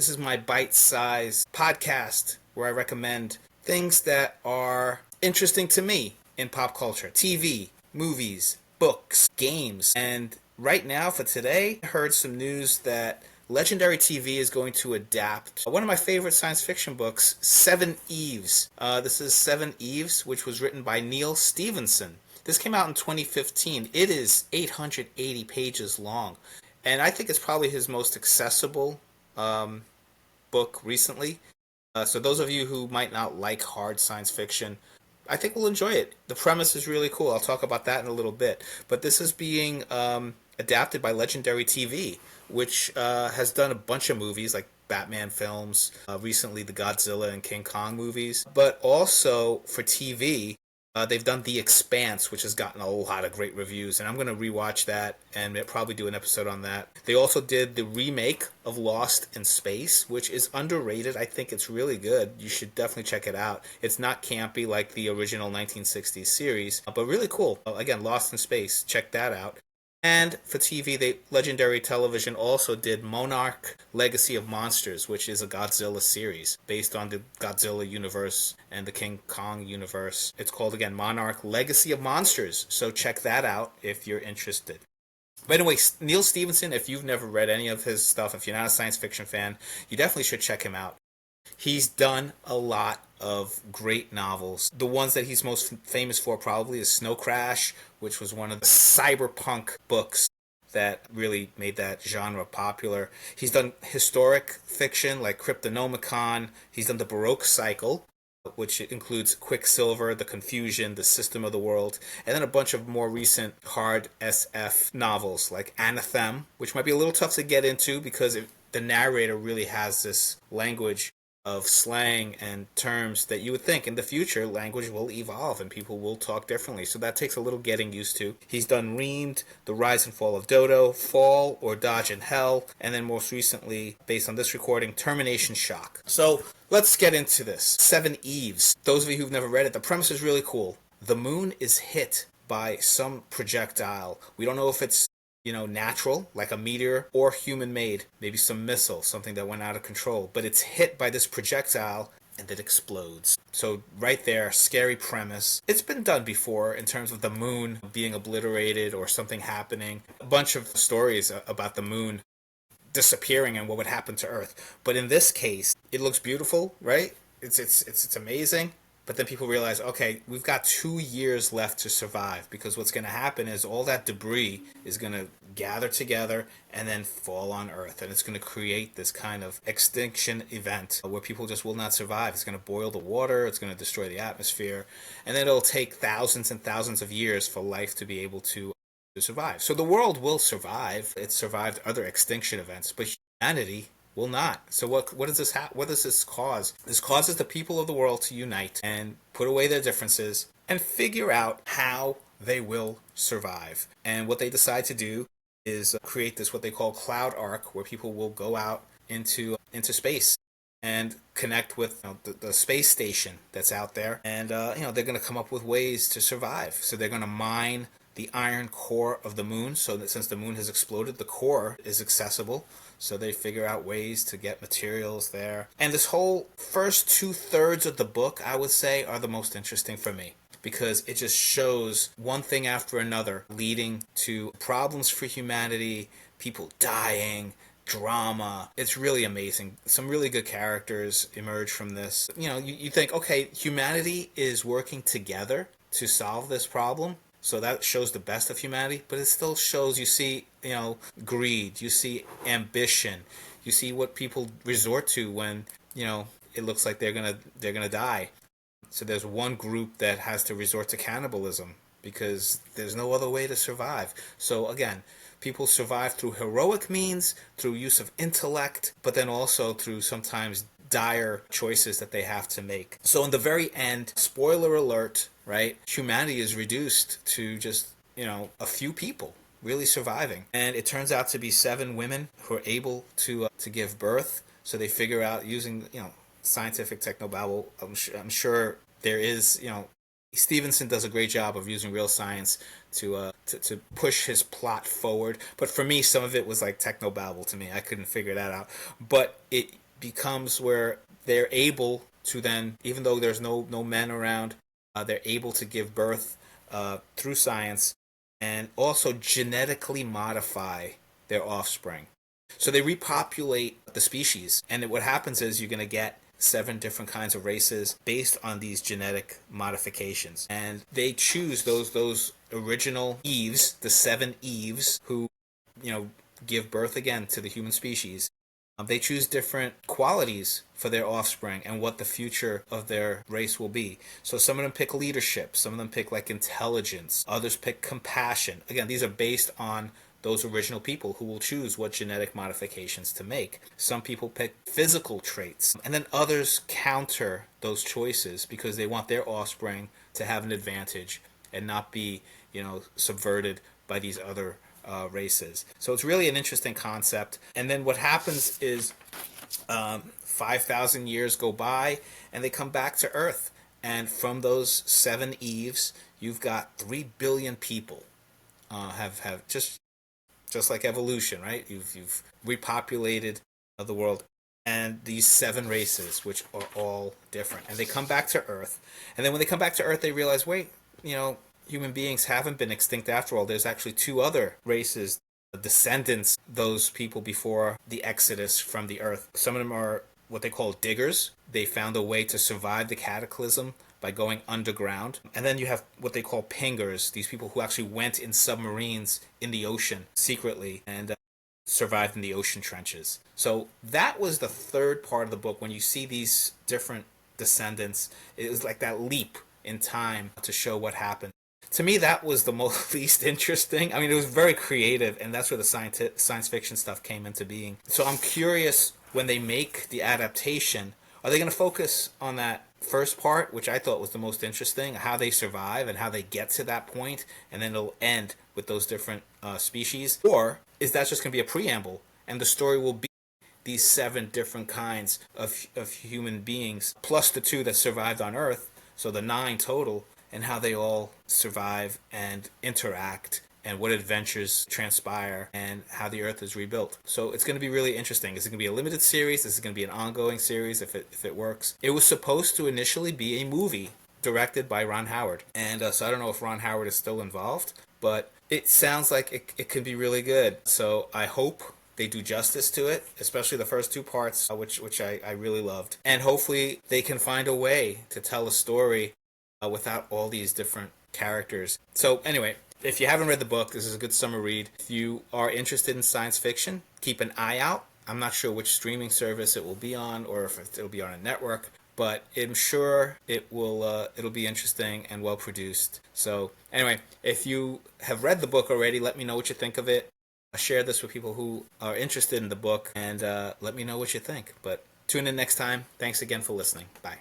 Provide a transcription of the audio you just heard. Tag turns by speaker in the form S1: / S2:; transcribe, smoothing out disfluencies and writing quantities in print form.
S1: This is my bite-sized podcast where I recommend things that are interesting to me in pop culture. TV, movies, books, games. And right now for today, I heard some news that Legendary TV is going to adapt one of my favorite science fiction books, Seveneves. This is Seveneves, which was written by Neal Stephenson. This came out in 2015. It is 880 pages long, and I think it's probably his most accessible book recently. So those of you who might not like hard science fiction, I think will enjoy it. The premise is really cool. I'll talk about that in a little bit. But this is being adapted by Legendary TV, which has done a bunch of movies like Batman films, recently the Godzilla and King Kong movies, but also for TV. They've done The Expanse, which has gotten a lot of great reviews, and I'm going to rewatch that and probably do an episode on that. They also did the remake of Lost in Space, which is underrated. I think it's really good. You should definitely check it out. It's not campy like the original 1960s series, but really cool. Again, Lost in Space. Check that out. And for TV, Legendary Television also did Monarch Legacy of Monsters, which is a Godzilla series based on the Godzilla universe and the King Kong universe. It's called, again, Monarch Legacy of Monsters, so check that out if you're interested. But anyway, Neal Stephenson, if you've never read any of his stuff, if you're not a science fiction fan, you definitely should check him out. He's done a lot of great novels. The ones that he's most famous for probably is Snow Crash, which was one of the cyberpunk books that really made that genre popular. He's done historic fiction like Cryptonomicon. He's done the Baroque cycle, which includes Quicksilver, The Confusion, The System of the World, and then a bunch of more recent hard SF novels like Anathem, which might be a little tough to get into because the narrator really has this language of slang and terms that you would think in the future language will evolve and people will talk differently. So that takes a little getting used to. He's done Reamed, The Rise and Fall of Dodo, Fall or Dodge in Hell, and then most recently, based on this recording, Termination Shock. So let's get into this. Seveneves. Those of you who've never read it, the premise is really cool. The moon is hit by some projectile. We don't know if it's natural, like a meteor, or human-made, maybe some missile, something that went out of control. But it's hit by this projectile, and it explodes. So right there, scary premise. It's been done before in terms of the moon being obliterated or something happening. A bunch of stories about the moon disappearing and what would happen to Earth. But in this case, it looks beautiful, right? It's amazing. But then people realize, okay, we've got 2 years left to survive because what's going to happen is all that debris is going to gather together and then fall on Earth. And it's going to create this kind of extinction event where people just will not survive. It's going to boil the water. It's going to destroy the atmosphere. And then it'll take thousands and thousands of years for life to be able to survive. So the world will survive. It's survived other extinction events, but humanity will not. So what does this cause? This causes the people of the world to unite and put away their differences and figure out how they will survive. And what they decide to do is create this what they call Cloud Ark, where people will go out into space and connect with the space station that's out there, and they're going to come up with ways to survive. So they're going to mine the iron core of the moon, so that since the moon has exploded, the core is accessible. So they figure out ways to get materials there. And this whole first 2/3 of the book, I would say, are the most interesting for me, because it just shows one thing after another leading to problems for humanity, people dying, drama. It's really amazing. Some really good characters emerge from this. You think, okay, humanity is working together to solve this problem. So that shows the best of humanity, but it still shows, you see, greed, you see ambition, you see what people resort to when, it looks like they're gonna die. So there's one group that has to resort to cannibalism because there's no other way to survive. So again, people survive through heroic means, through use of intellect, but then also through sometimes dire choices that they have to make. So in the very end, spoiler alert, right? Humanity is reduced to just, a few people really surviving. And it turns out to be 7 women who are able to give birth. So they figure out using, scientific technobabble. I'm sure there is, Stevenson does a great job of using real science to push his plot forward. But for me, some of it was like technobabble to me. I couldn't figure that out. But it becomes where they're able to then, even though there's no men around, they're able to give birth through science and also genetically modify their offspring. So they repopulate the species, and what happens is you're going to get 7 different kinds of races based on these genetic modifications. And they choose those original Eves, the 7 Eves, who, give birth again to the human species. They choose different qualities for their offspring and what the future of their race will be. So some of them pick leadership, some of them pick like intelligence, others pick compassion. Again, these are based on those original people who will choose what genetic modifications to make. Some people pick physical traits, and then others counter those choices because they want their offspring to have an advantage and not be, subverted by these other races. So it's really an interesting concept. And then what happens is 5,000 years go by and they come back to Earth. And from those 7 Eves, you've got 3 billion people have just like evolution, right? You've repopulated the world. And these 7 races, which are all different. And they come back to Earth. And then when they come back to Earth, they realize, wait, human beings haven't been extinct after all. There's actually 2 other races, descendants, those people before the exodus from the earth. Some of them are what they call diggers. They found a way to survive the cataclysm by going underground. And then you have what they call pingers, these people who actually went in submarines in the ocean secretly and survived in the ocean trenches. So that was the 3rd part of the book. When you see these different descendants, it was like that leap in time to show what happened. To me, that was the most least interesting. I mean, it was very creative, and that's where the science fiction stuff came into being. So I'm curious, when they make the adaptation, are they going to focus on that first part, which I thought was the most interesting, how they survive and how they get to that point, and then it'll end with those different species? Or is that just going to be a preamble, and the story will be these 7 different kinds of human beings, plus the 2 that survived on Earth, so the 9 total, and how they all survive and interact and what adventures transpire and how the Earth is rebuilt. So it's going to be really interesting. Is it going to be a limited series? Is it going to be an ongoing series if it works? It was supposed to initially be a movie directed by Ron Howard. And so I don't know if Ron Howard is still involved, but it sounds like it could be really good. So I hope they do justice to it, especially the first 2 parts, which I really loved. And hopefully they can find a way to tell a story without all these different characters. So anyway, if you haven't read the book, this is a good summer read. If you are interested in science fiction, keep an eye out. I'm not sure which streaming service it will be on or if it'll be on a network, but I'm sure it'll be interesting and well produced. So anyway, if you have read the book already, let me know what you think of it. Share this with people who are interested in the book and let me know what you think. But tune in next time. Thanks again for listening. Bye.